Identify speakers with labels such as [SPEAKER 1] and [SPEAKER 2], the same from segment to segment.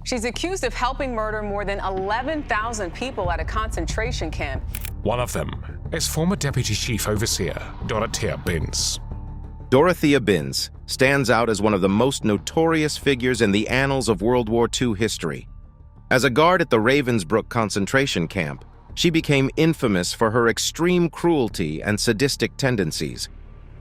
[SPEAKER 1] She's accused of helping murder more than 11,000 people at a concentration camp.
[SPEAKER 2] One of them is former Deputy Chief Overseer Dorothea Binz.
[SPEAKER 3] Dorothea Binz stands out as one of the most notorious figures in the annals of World War II history. As a guard at the Ravensbrook concentration camp, she became infamous for her extreme cruelty and sadistic tendencies.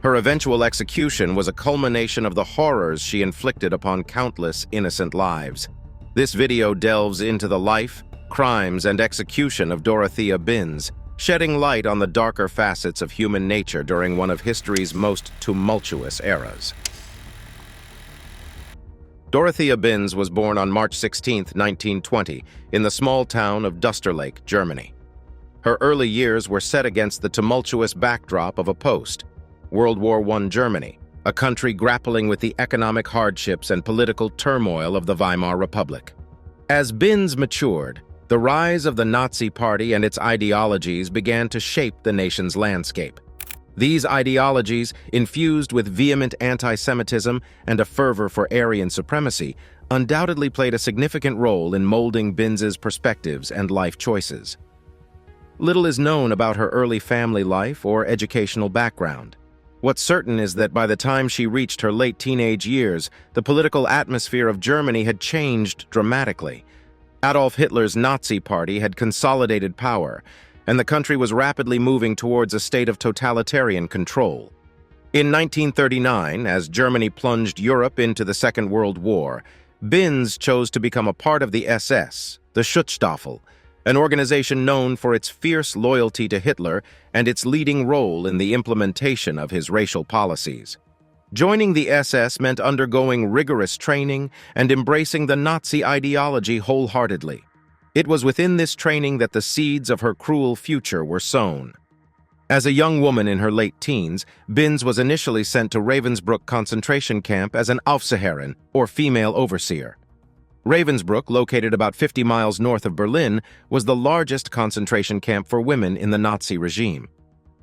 [SPEAKER 3] Her eventual execution was a culmination of the horrors she inflicted upon countless innocent lives. This video delves into the life, crimes, and execution of Dorothea Binz, shedding light on the darker facets of human nature during one of history's most tumultuous eras. Dorothea Binz was born on March 16, 1920, in the small town of Dusterlake, Germany. Her early years were set against the tumultuous backdrop of a post-World War I Germany, a country grappling with the economic hardships and political turmoil of the Weimar Republic. As Binz matured, the rise of the Nazi Party and its ideologies began to shape the nation's landscape. These ideologies, infused with vehement anti-Semitism and a fervor for Aryan supremacy, undoubtedly played a significant role in molding Binz's perspectives and life choices. Little is known about her early family life or educational background. What's certain is that by the time she reached her late teenage years, the political atmosphere of Germany had changed dramatically. Adolf Hitler's Nazi Party had consolidated power, and the country was rapidly moving towards a state of totalitarian control. In 1939, as Germany plunged Europe into the Second World War, Binz chose to become a part of the SS, the Schutzstaffel, an organization known for its fierce loyalty to Hitler and its leading role in the implementation of his racial policies. Joining the SS meant undergoing rigorous training and embracing the Nazi ideology wholeheartedly. It was within this training that the seeds of her cruel future were sown. As a young woman in her late teens, Binz was initially sent to Ravensbrook concentration camp as an Aufseherin, or female overseer. Ravensbrook, located about 50 miles north of Berlin, was the largest concentration camp for women in the Nazi regime.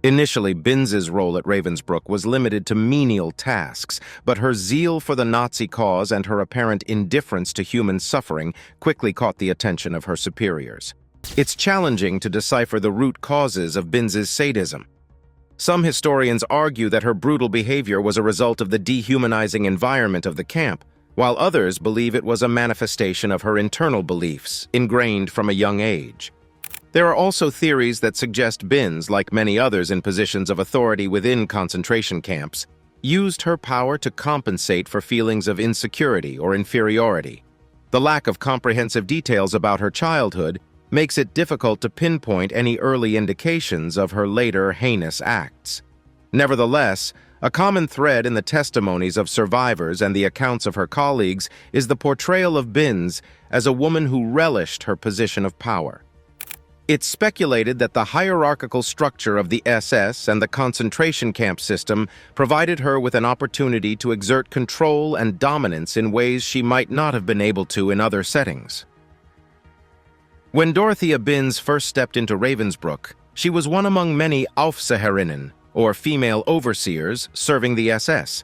[SPEAKER 3] Initially, Binz's role at Ravensbrook was limited to menial tasks, but her zeal for the Nazi cause and her apparent indifference to human suffering quickly caught the attention of her superiors. It's challenging to decipher the root causes of Binz's sadism. Some historians argue that her brutal behavior was a result of the dehumanizing environment of the camp, while others believe it was a manifestation of her internal beliefs, ingrained from a young age. There are also theories that suggest Binz, like many others in positions of authority within concentration camps, used her power to compensate for feelings of insecurity or inferiority. The lack of comprehensive details about her childhood makes it difficult to pinpoint any early indications of her later heinous acts. Nevertheless, a common thread in the testimonies of survivors and the accounts of her colleagues is the portrayal of Binz as a woman who relished her position of power. It's speculated that the hierarchical structure of the SS and the concentration camp system provided her with an opportunity to exert control and dominance in ways she might not have been able to in other settings. When Dorothea Binz first stepped into Ravensbrook, she was one among many Aufseherinnen, or female overseers, serving the SS.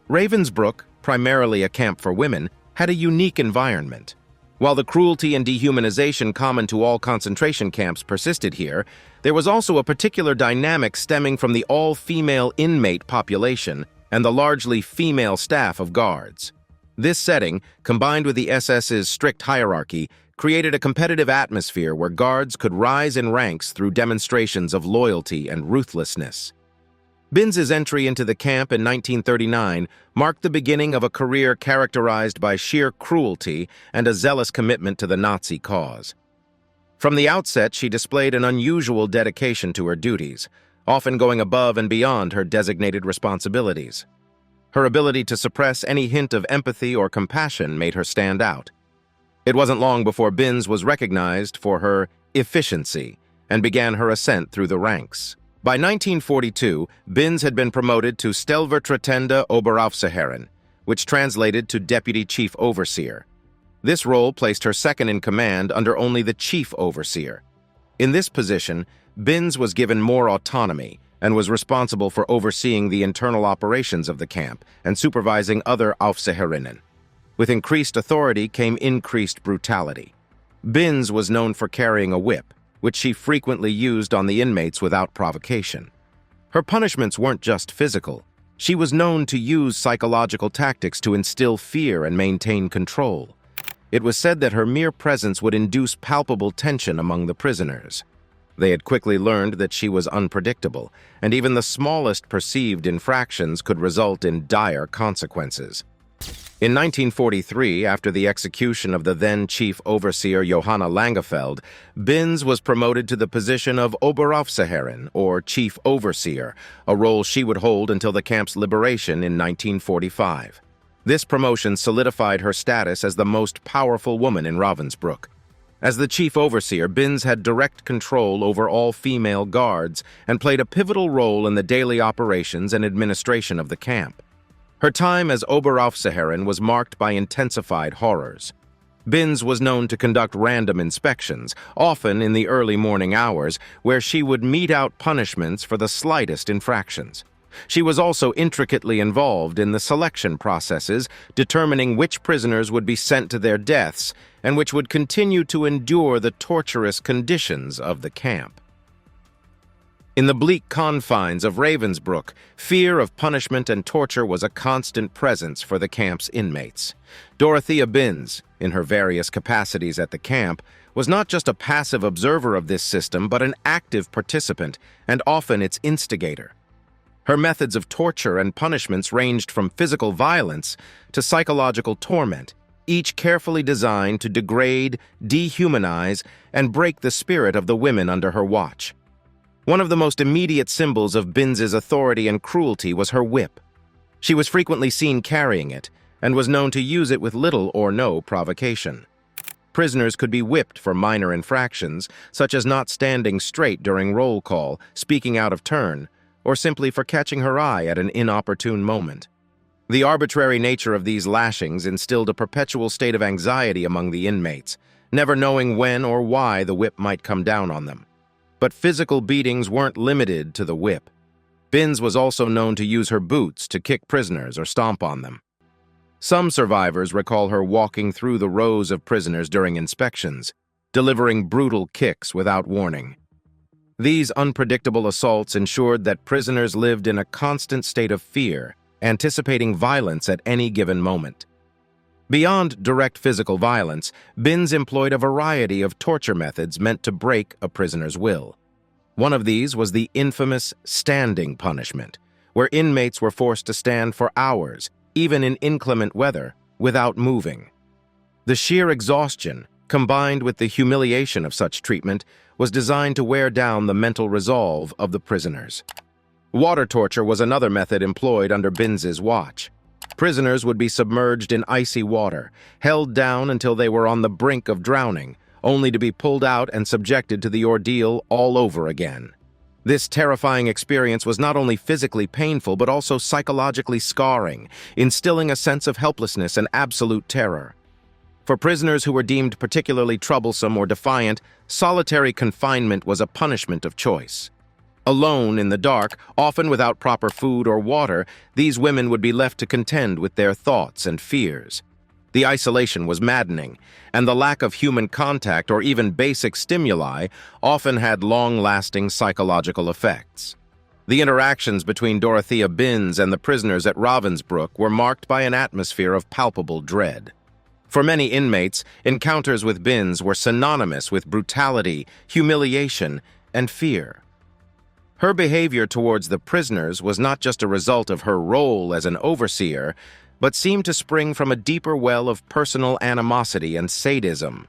[SPEAKER 3] Ravensbrook, primarily a camp for women, had a unique environment. While the cruelty and dehumanization common to all concentration camps persisted here, there was also a particular dynamic stemming from the all-female inmate population and the largely female staff of guards. This setting, combined with the SS's strict hierarchy, created a competitive atmosphere where guards could rise in ranks through demonstrations of loyalty and ruthlessness. Binz's entry into the camp in 1939 marked the beginning of a career characterized by sheer cruelty and a zealous commitment to the Nazi cause. From the outset, she displayed an unusual dedication to her duties, often going above and beyond her designated responsibilities. Her ability to suppress any hint of empathy or compassion made her stand out. It wasn't long before Binz was recognized for her efficiency and began her ascent through the ranks. By 1942, Binz had been promoted to Stellvertretende Oberaufseherin, which translated to Deputy Chief Overseer. This role placed her second in command under only the Chief Overseer. In this position, Binz was given more autonomy and was responsible for overseeing the internal operations of the camp and supervising other Aufseherinnen. With increased authority came increased brutality. Binz was known for carrying a whip, which she frequently used on the inmates without provocation. Her punishments weren't just physical. She was known to use psychological tactics to instill fear and maintain control. It was said that her mere presence would induce palpable tension among the prisoners. They had quickly learned that she was unpredictable, and even the smallest perceived infractions could result in dire consequences. In 1943, after the execution of the then chief overseer Johanna Langefeld, Binz was promoted to the position of Oberaufseherin, or chief overseer, a role she would hold until the camp's liberation in 1945. This promotion solidified her status as the most powerful woman in Ravensbrook. As the chief overseer, Binz had direct control over all female guards and played a pivotal role in the daily operations and administration of the camp. Her time as Oberaufseherin was marked by intensified horrors. Binz was known to conduct random inspections, often in the early morning hours, where she would mete out punishments for the slightest infractions. She was also intricately involved in the selection processes, determining which prisoners would be sent to their deaths and which would continue to endure the torturous conditions of the camp. In the bleak confines of Ravensbrook, fear of punishment and torture was a constant presence for the camp's inmates. Dorothea Binz, in her various capacities at the camp, was not just a passive observer of this system, but an active participant, and often its instigator. Her methods of torture and punishments ranged from physical violence to psychological torment, each carefully designed to degrade, dehumanize, and break the spirit of the women under her watch. One of the most immediate symbols of Binz's authority and cruelty was her whip. She was frequently seen carrying it, and was known to use it with little or no provocation. Prisoners could be whipped for minor infractions, such as not standing straight during roll call, speaking out of turn, or simply for catching her eye at an inopportune moment. The arbitrary nature of these lashings instilled a perpetual state of anxiety among the inmates, never knowing when or why the whip might come down on them. But physical beatings weren't limited to the whip. Binz was also known to use her boots to kick prisoners or stomp on them. Some survivors recall her walking through the rows of prisoners during inspections, delivering brutal kicks without warning. These unpredictable assaults ensured that prisoners lived in a constant state of fear, anticipating violence at any given moment. Beyond direct physical violence, Binz employed a variety of torture methods meant to break a prisoner's will. One of these was the infamous standing punishment, where inmates were forced to stand for hours, even in inclement weather, without moving. The sheer exhaustion, combined with the humiliation of such treatment, was designed to wear down the mental resolve of the prisoners. Water torture was another method employed under Binz's watch. Prisoners would be submerged in icy water, held down until they were on the brink of drowning, only to be pulled out and subjected to the ordeal all over again. This terrifying experience was not only physically painful but also psychologically scarring, instilling a sense of helplessness and absolute terror. For prisoners who were deemed particularly troublesome or defiant, solitary confinement was a punishment of choice. Alone in the dark, often without proper food or water, these women would be left to contend with their thoughts and fears. The isolation was maddening, and the lack of human contact or even basic stimuli often had long-lasting psychological effects. The interactions between Dorothea Binz and the prisoners at Ravensbrook were marked by an atmosphere of palpable dread. For many inmates, encounters with Binz were synonymous with brutality, humiliation, and fear. Her behavior towards the prisoners was not just a result of her role as an overseer, but seemed to spring from a deeper well of personal animosity and sadism.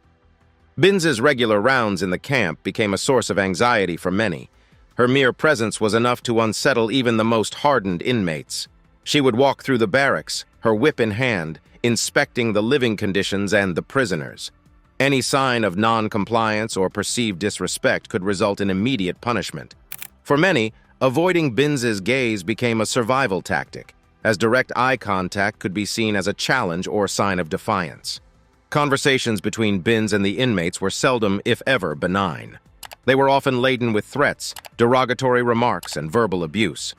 [SPEAKER 3] Binz's regular rounds in the camp became a source of anxiety for many. Her mere presence was enough to unsettle even the most hardened inmates. She would walk through the barracks, her whip in hand, inspecting the living conditions and the prisoners. Any sign of non-compliance or perceived disrespect could result in immediate punishment. For many, avoiding Binz's gaze became a survival tactic, as direct eye contact could be seen as a challenge or sign of defiance. Conversations between Binz and the inmates were seldom, if ever, benign. They were often laden with threats, derogatory remarks, and verbal abuse.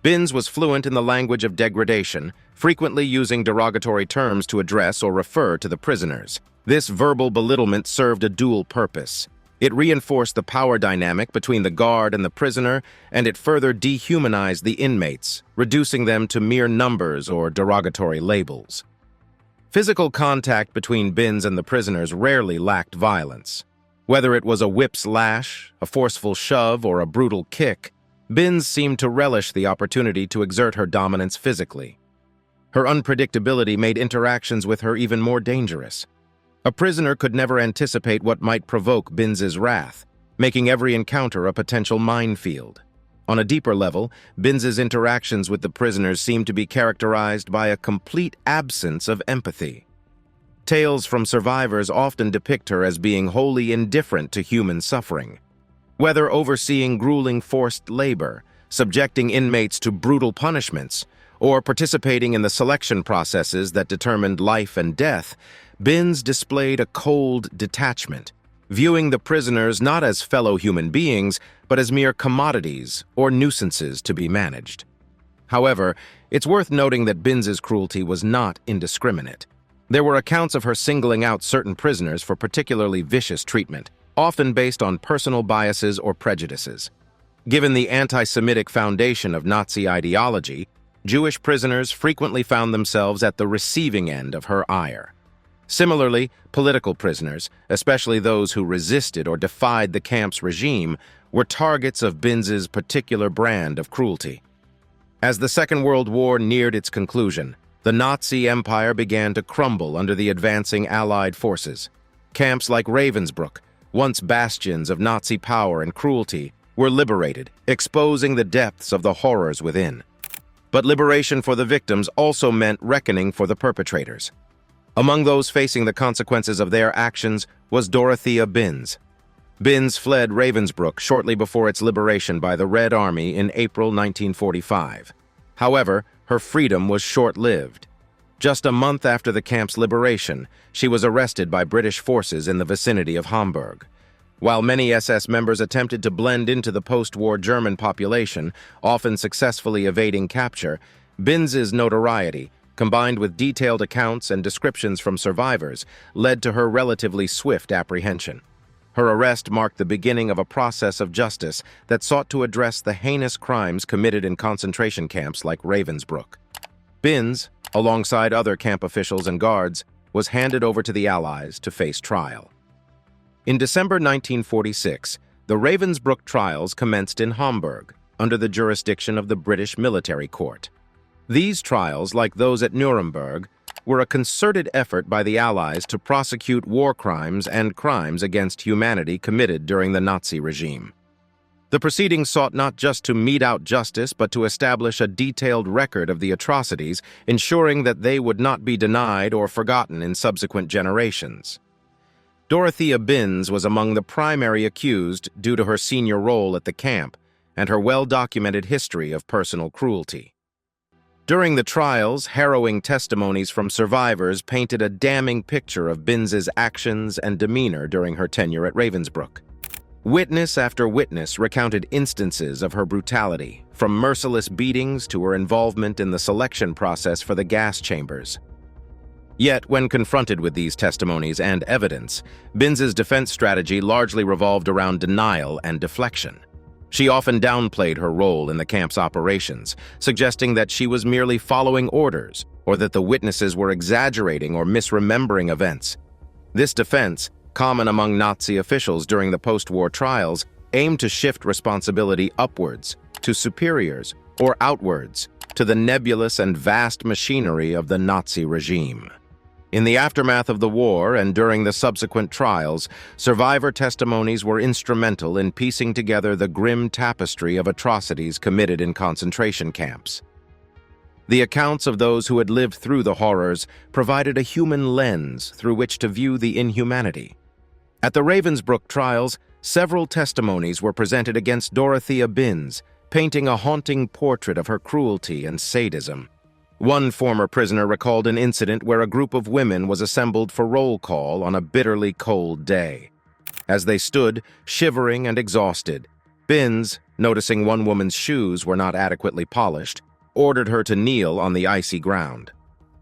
[SPEAKER 3] Binz was fluent in the language of degradation, frequently using derogatory terms to address or refer to the prisoners. This verbal belittlement served a dual purpose. It reinforced the power dynamic between the guard and the prisoner, and it further dehumanized the inmates, reducing them to mere numbers or derogatory labels. Physical contact between Binz and the prisoners rarely lacked violence. Whether it was a whip's lash, a forceful shove, or a brutal kick, Binz seemed to relish the opportunity to exert her dominance physically. Her unpredictability made interactions with her even more dangerous. A prisoner could never anticipate what might provoke Binz's wrath, making every encounter a potential minefield. On a deeper level, Binz's interactions with the prisoners seemed to be characterized by a complete absence of empathy. Tales from survivors often depict her as being wholly indifferent to human suffering. Whether overseeing grueling forced labor, subjecting inmates to brutal punishments, or participating in the selection processes that determined life and death, Binz displayed a cold detachment, viewing the prisoners not as fellow human beings, but as mere commodities or nuisances to be managed. However, it's worth noting that Binz's cruelty was not indiscriminate. There were accounts of her singling out certain prisoners for particularly vicious treatment, often based on personal biases or prejudices. Given the anti-Semitic foundation of Nazi ideology, Jewish prisoners frequently found themselves at the receiving end of her ire. Similarly, political prisoners, especially those who resisted or defied the camp's regime, were targets of Binz's particular brand of cruelty. As the Second World War neared its conclusion, the Nazi Empire began to crumble under the advancing Allied forces. Camps like Ravensbrook, once bastions of Nazi power and cruelty, were liberated, exposing the depths of the horrors within. But liberation for the victims also meant reckoning for the perpetrators. Among those facing the consequences of their actions was Dorothea Binz. Binz fled Ravensbrook shortly before its liberation by the Red Army in April 1945. However, her freedom was short-lived. Just a month after the camp's liberation, she was arrested by British forces in the vicinity of Hamburg. While many SS members attempted to blend into the post-war German population, often successfully evading capture, Binz's notoriety, combined with detailed accounts and descriptions from survivors, led to her relatively swift apprehension. Her arrest marked the beginning of a process of justice that sought to address the heinous crimes committed in concentration camps like Ravensbrook. Binz, alongside other camp officials and guards, was handed over to the Allies to face trial. In December 1946, the Ravensbrook trials commenced in Hamburg, under the jurisdiction of the British military court. These trials, like those at Nuremberg, were a concerted effort by the Allies to prosecute war crimes and crimes against humanity committed during the Nazi regime. The proceedings sought not just to mete out justice, but to establish a detailed record of the atrocities, ensuring that they would not be denied or forgotten in subsequent generations. Dorothea Binz was among the primary accused due to her senior role at the camp and her well-documented history of personal cruelty. During the trials, harrowing testimonies from survivors painted a damning picture of Binz's actions and demeanor during her tenure at Ravensbrook. Witness after witness recounted instances of her brutality, from merciless beatings to her involvement in the selection process for the gas chambers. Yet, when confronted with these testimonies and evidence, Binz's defense strategy largely revolved around denial and deflection. She often downplayed her role in the camp's operations, suggesting that she was merely following orders or that the witnesses were exaggerating or misremembering events. This defense, common among Nazi officials during the post-war trials, aimed to shift responsibility upwards, to superiors, or outwards, to the nebulous and vast machinery of the Nazi regime. In the aftermath of the war and during the subsequent trials, survivor testimonies were instrumental in piecing together the grim tapestry of atrocities committed in concentration camps. The accounts of those who had lived through the horrors provided a human lens through which to view the inhumanity. At the Ravensbrook trials, several testimonies were presented against Dorothea Binz, painting a haunting portrait of her cruelty and sadism. One former prisoner recalled an incident where a group of women was assembled for roll call on a bitterly cold day. As they stood, shivering and exhausted, Binz, noticing one woman's shoes were not adequately polished, ordered her to kneel on the icy ground.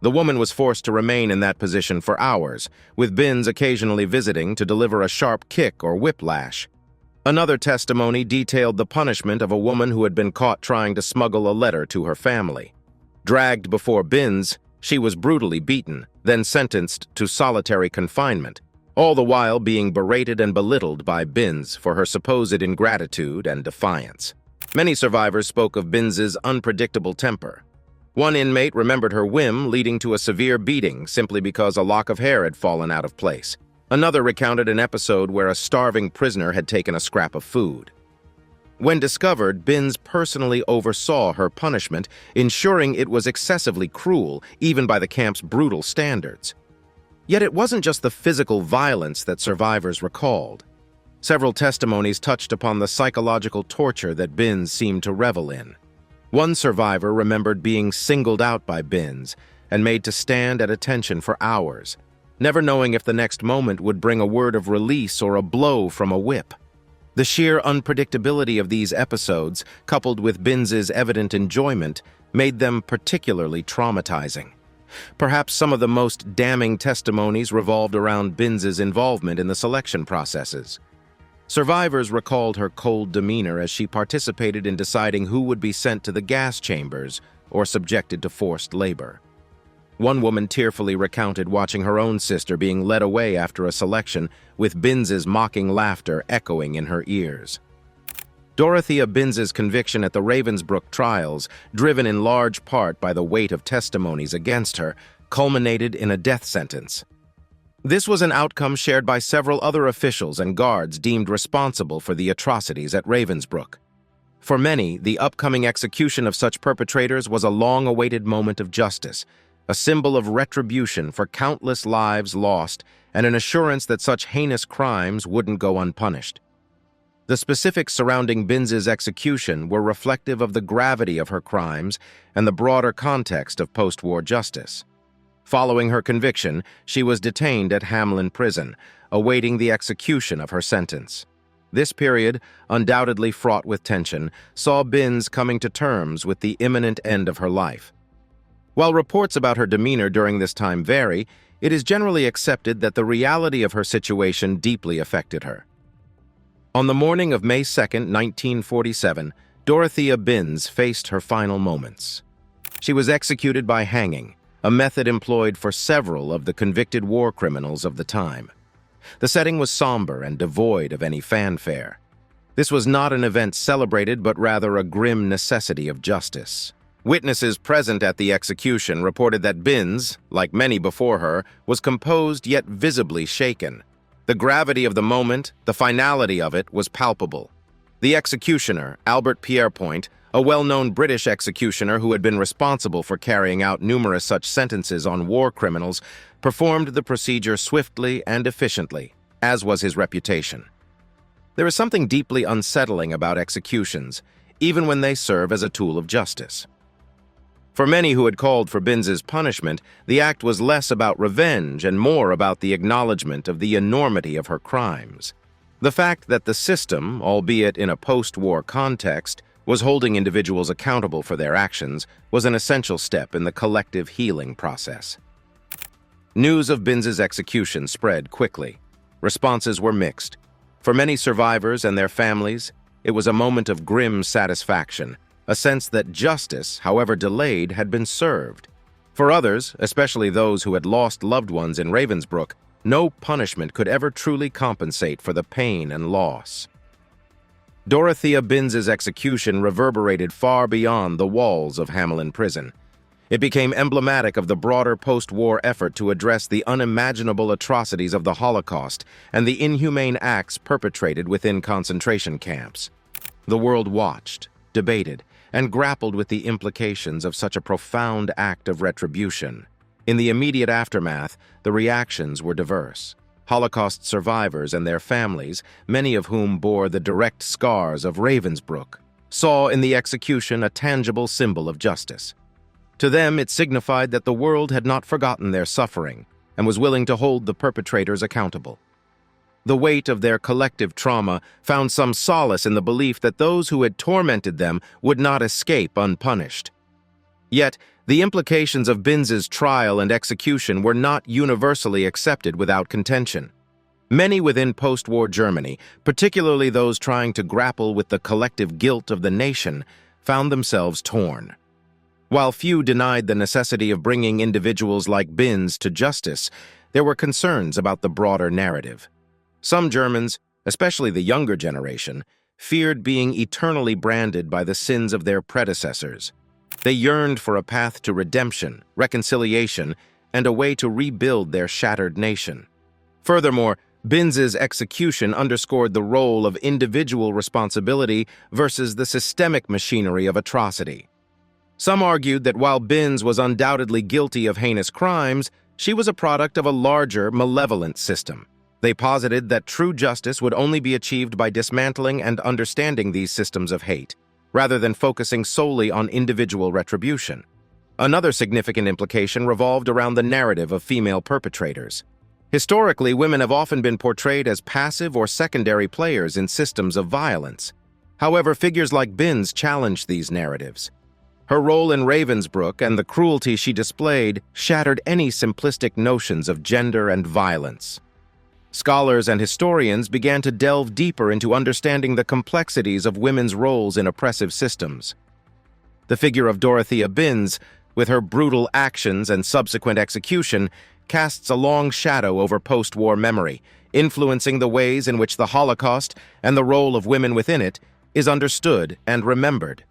[SPEAKER 3] The woman was forced to remain in that position for hours, with Binz occasionally visiting to deliver a sharp kick or whiplash. Another testimony detailed the punishment of a woman who had been caught trying to smuggle a letter to her family. Dragged before Binz, she was brutally beaten, then sentenced to solitary confinement, all the while being berated and belittled by Binz for her supposed ingratitude and defiance. Many survivors spoke of Binz's unpredictable temper. One inmate remembered her whim leading to a severe beating simply because a lock of hair had fallen out of place. Another recounted an episode where a starving prisoner had taken a scrap of food. When discovered, Binz personally oversaw her punishment, ensuring it was excessively cruel, even by the camp's brutal standards. Yet it wasn't just the physical violence that survivors recalled. Several testimonies touched upon the psychological torture that Binz seemed to revel in. One survivor remembered being singled out by Binz and made to stand at attention for hours, never knowing if the next moment would bring a word of release or a blow from a whip. The sheer unpredictability of these episodes, coupled with Binz's evident enjoyment, made them particularly traumatizing. Perhaps some of the most damning testimonies revolved around Binz's involvement in the selection processes. Survivors recalled her cold demeanor as she participated in deciding who would be sent to the gas chambers or subjected to forced labor. One woman tearfully recounted watching her own sister being led away after a selection, with Binz's mocking laughter echoing in her ears. Dorothea Binz's conviction at the Ravensbrook trials, driven in large part by the weight of testimonies against her, culminated in a death sentence. This was an outcome shared by several other officials and guards deemed responsible for the atrocities at Ravensbrook. For many, the upcoming execution of such perpetrators was a long-awaited moment of justice, a symbol of retribution for countless lives lost and an assurance that such heinous crimes wouldn't go unpunished. The specifics surrounding Binz's execution were reflective of the gravity of her crimes and the broader context of post-war justice. Following her conviction, she was detained at Hamlin Prison, awaiting the execution of her sentence. This period, undoubtedly fraught with tension, saw Binz coming to terms with the imminent end of her life. While reports about her demeanor during this time vary, it is generally accepted that the reality of her situation deeply affected her. On the morning of May 2, 1947, Dorothea Binz faced her final moments. She was executed by hanging, a method employed for several of the convicted war criminals of the time. The setting was somber and devoid of any fanfare. This was not an event celebrated, but rather a grim necessity of justice. Witnesses present at the execution reported that Binz, like many before her, was composed yet visibly shaken. The gravity of the moment, the finality of it, was palpable. The executioner, Albert Pierrepoint, a well-known British executioner who had been responsible for carrying out numerous such sentences on war criminals, performed the procedure swiftly and efficiently, as was his reputation. There is something deeply unsettling about executions, even when they serve as a tool of justice. For many who had called for Binz's punishment, the act was less about revenge and more about the acknowledgement of the enormity of her crimes. The fact that the system, albeit in a post-war context, was holding individuals accountable for their actions was an essential step in the collective healing process. News of Binz's execution spread quickly. Responses were mixed. For many survivors and their families, it was a moment of grim satisfaction, a sense that justice, however delayed, had been served. For others, especially those who had lost loved ones in Ravensbrook, no punishment could ever truly compensate for the pain and loss. Dorothea Binz's execution reverberated far beyond the walls of Hamlin Prison. It became emblematic of the broader post-war effort to address the unimaginable atrocities of the Holocaust and the inhumane acts perpetrated within concentration camps. The world watched, debated, and grappled with the implications of such a profound act of retribution. In the immediate aftermath, the reactions were diverse. Holocaust survivors and their families, many of whom bore the direct scars of Ravensbrook, saw in the execution a tangible symbol of justice. To them, it signified that the world had not forgotten their suffering and was willing to hold the perpetrators accountable. The weight of their collective trauma found some solace in the belief that those who had tormented them would not escape unpunished. Yet, the implications of Binz's trial and execution were not universally accepted without contention. Many within post-war Germany, particularly those trying to grapple with the collective guilt of the nation, found themselves torn. While few denied the necessity of bringing individuals like Binz to justice, there were concerns about the broader narrative. Some Germans, especially the younger generation, feared being eternally branded by the sins of their predecessors. They yearned for a path to redemption, reconciliation, and a way to rebuild their shattered nation. Furthermore, Binz's execution underscored the role of individual responsibility versus the systemic machinery of atrocity. Some argued that while Binz was undoubtedly guilty of heinous crimes, she was a product of a larger, malevolent system. They posited that true justice would only be achieved by dismantling and understanding these systems of hate, rather than focusing solely on individual retribution. Another significant implication revolved around the narrative of female perpetrators. Historically, women have often been portrayed as passive or secondary players in systems of violence. However, figures like Binz challenged these narratives. Her role in Ravensbrook and the cruelty she displayed shattered any simplistic notions of gender and violence. Scholars and historians began to delve deeper into understanding the complexities of women's roles in oppressive systems. The figure of Dorothea Binz, with her brutal actions and subsequent execution, casts a long shadow over post-war memory, influencing the ways in which the Holocaust and the role of women within it is understood and remembered.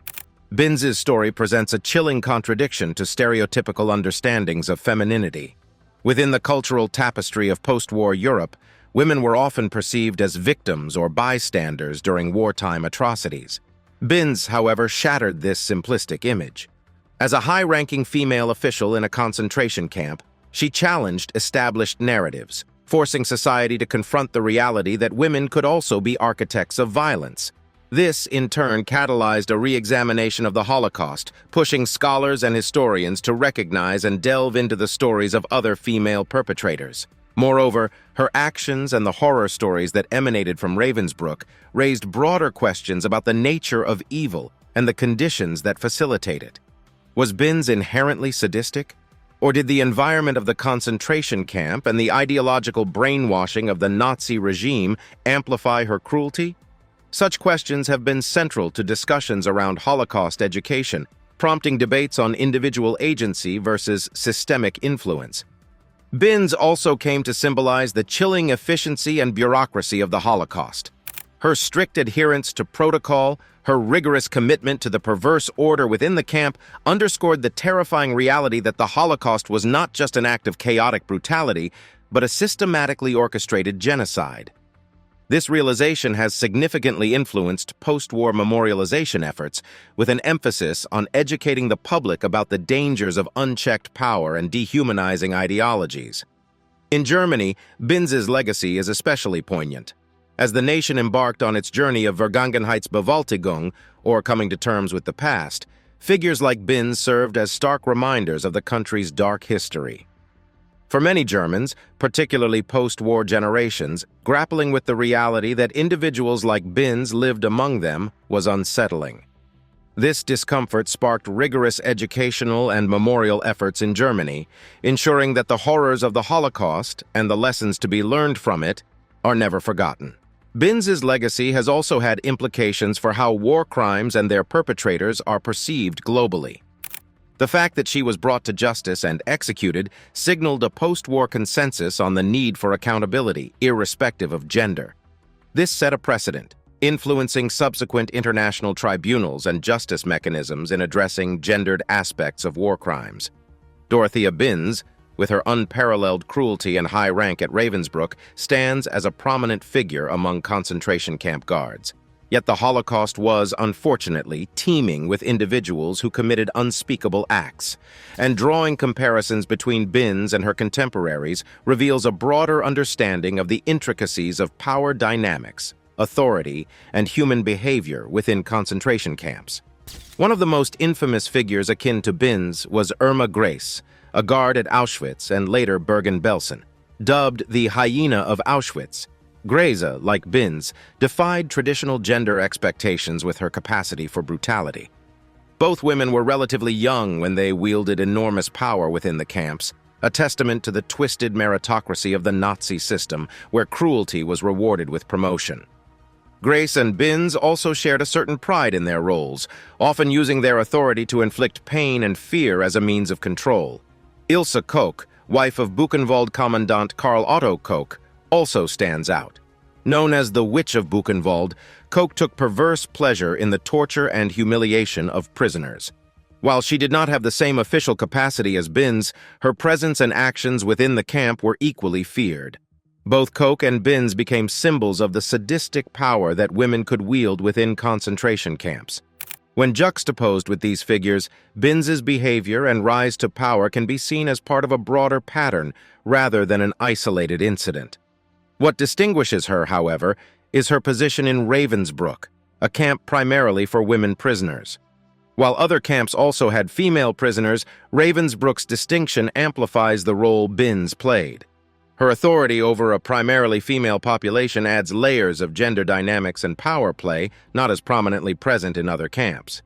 [SPEAKER 3] Binz's story presents a chilling contradiction to stereotypical understandings of femininity. Within the cultural tapestry of post-war Europe, women were often perceived as victims or bystanders during wartime atrocities. Binz, however, shattered this simplistic image. As a high-ranking female official in a concentration camp, she challenged established narratives, forcing society to confront the reality that women could also be architects of violence. This, in turn, catalyzed a re-examination of the Holocaust, pushing scholars and historians to recognize and delve into the stories of other female perpetrators. Moreover, her actions and the horror stories that emanated from Ravensbrook raised broader questions about the nature of evil and the conditions that facilitate it. Was Binz inherently sadistic? Or did the environment of the concentration camp and the ideological brainwashing of the Nazi regime amplify her cruelty? Such questions have been central to discussions around Holocaust education, prompting debates on individual agency versus systemic influence. Binz also came to symbolize the chilling efficiency and bureaucracy of the Holocaust. Her strict adherence to protocol, her rigorous commitment to the perverse order within the camp underscored the terrifying reality that the Holocaust was not just an act of chaotic brutality, but a systematically orchestrated genocide. This realization has significantly influenced post-war memorialization efforts, with an emphasis on educating the public about the dangers of unchecked power and dehumanizing ideologies. In Germany, Binz's legacy is especially poignant. As the nation embarked on its journey of Vergangenheitsbewältigung, or coming to terms with the past, figures like Binz served as stark reminders of the country's dark history. For many Germans, particularly post-war generations, grappling with the reality that individuals like Binz lived among them was unsettling. This discomfort sparked rigorous educational and memorial efforts in Germany, ensuring that the horrors of the Holocaust and the lessons to be learned from it are never forgotten. Binz's legacy has also had implications for how war crimes and their perpetrators are perceived globally. The fact that she was brought to justice and executed signaled a post-war consensus on the need for accountability, irrespective of gender. This set a precedent, influencing subsequent international tribunals and justice mechanisms in addressing gendered aspects of war crimes. Dorothea Binz, with her unparalleled cruelty and high rank at Ravensbrook, stands as a prominent figure among concentration camp guards. Yet the Holocaust was, unfortunately, teeming with individuals who committed unspeakable acts, and drawing comparisons between Binz and her contemporaries reveals a broader understanding of the intricacies of power dynamics, authority, and human behavior within concentration camps. One of the most infamous figures akin to Binz was Irma Grace, a guard at Auschwitz and later Bergen-Belsen. Dubbed the Hyena of Auschwitz, Grace, like Binz, defied traditional gender expectations with her capacity for brutality. Both women were relatively young when they wielded enormous power within the camps, a testament to the twisted meritocracy of the Nazi system, where cruelty was rewarded with promotion. Grace and Binz also shared a certain pride in their roles, often using their authority to inflict pain and fear as a means of control. Ilse Koch, wife of Buchenwald Commandant Karl Otto Koch, also stands out. Known as the Witch of Buchenwald, Koch took perverse pleasure in the torture and humiliation of prisoners. While she did not have the same official capacity as Binz, her presence and actions within the camp were equally feared. Both Koch and Binz became symbols of the sadistic power that women could wield within concentration camps. When juxtaposed with these figures, Binz's behavior and rise to power can be seen as part of a broader pattern rather than an isolated incident. What distinguishes her, however, is her position in Ravensbrook, a camp primarily for women prisoners. While other camps also had female prisoners, Ravensbrook's distinction amplifies the role Binz played. Her authority over a primarily female population adds layers of gender dynamics and power play not as prominently present in other camps.